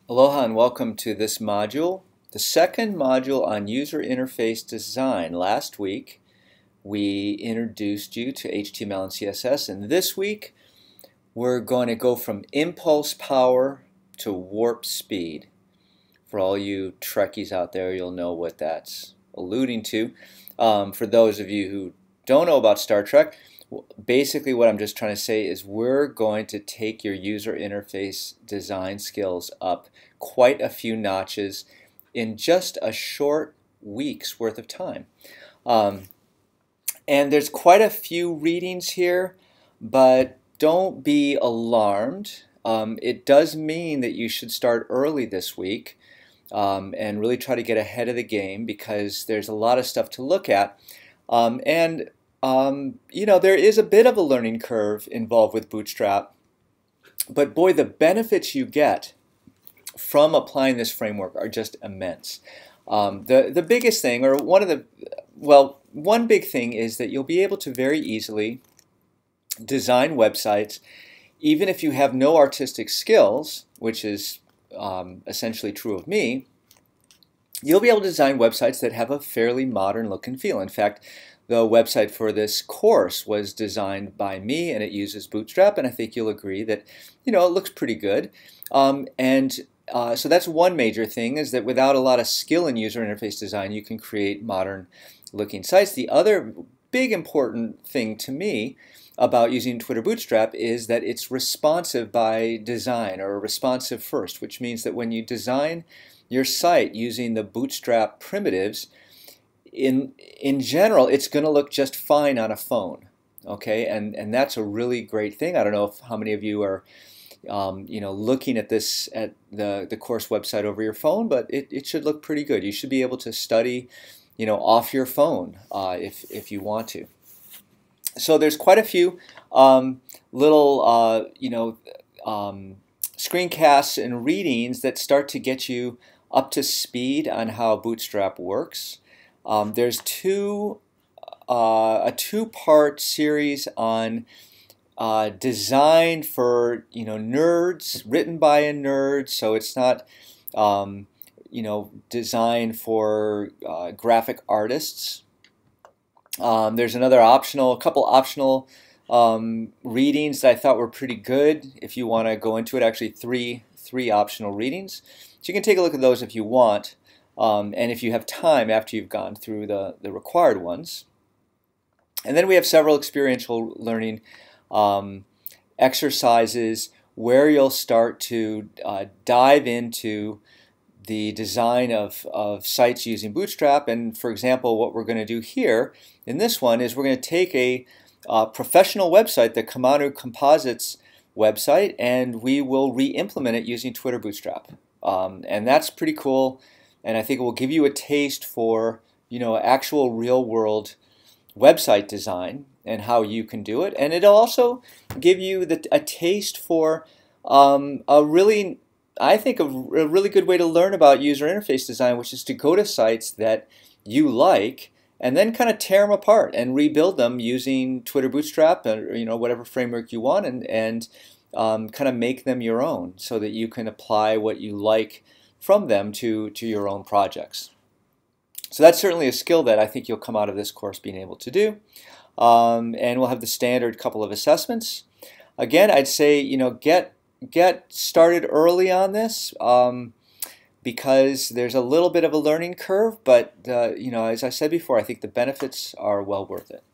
Aloha and welcome to this module, the second module on user interface design. Last week we introduced you to HTML and CSS, and this week we're going to go from impulse power to warp speed. For all you Trekkies out there, you'll know what that's alluding to. For those of you who don't know about Star Trek, basically what I'm just trying to say is we're going to take your user interface design skills up quite a few notches in just a short week's worth of time. And there's quite a few readings here, but don't be alarmed. It does mean that you should start early this week and really try to get ahead of the game because there's a lot of stuff to look at. You know, there is a bit of a learning curve involved with Bootstrap, but boy, the benefits you get from applying this framework are just immense. The biggest thing, or one big thing is that you'll be able to very easily design websites even if you have no artistic skills, which is essentially true of me. You'll be able to design websites that have a fairly modern look and feel. In fact, the website for this course was designed by me, and it uses Bootstrap, and I think you'll agree that, you know, it looks pretty good. So that's one major thing, is that without a lot of skill in user interface design, you can create modern looking sites. The other big important thing to me about using Twitter Bootstrap is that it's responsive by design, or responsive first, which means that when you design your site using the Bootstrap primitives, in general, it's going to look just fine on a phone, okay? And that's a really great thing. I don't know how many of you are, you know, looking at this at the course website over your phone, but it should look pretty good. You should be able to study, you know, off your phone if you want to. So there's quite a few little, you know, screencasts and readings that start to get you up to speed on how Bootstrap works. There's a two-part series on design for, you know, nerds, written by a nerd, so it's not you know, design for graphic artists. There's a couple optional readings that I thought were pretty good. If you want to go into it, actually three optional readings. So you can take a look at those if you want. And if you have time after you've gone through the required ones. And then we have several experiential learning exercises where you'll start to dive into the design of sites using Bootstrap. And for example, what we're going to do here in this one is we're going to take a professional website, the Kamanu Composites website, and we will re-implement it using Twitter Bootstrap. And that's pretty cool. And I think it will give you a taste for, you know, actual real-world website design and how you can do it. And it'll also give you a taste for I think a really good way to learn about user interface design, which is to go to sites that you like and then kind of tear them apart and rebuild them using Twitter Bootstrap, or, you know, whatever framework you want, and kind of make them your own so that you can apply what you like from them to your own projects. So that's certainly a skill that I think you'll come out of this course being able to do. And we'll have the standard couple of assessments. Again, I'd say, you know, get started early on this because there's a little bit of a learning curve, but you know, as I said before, I think the benefits are well worth it.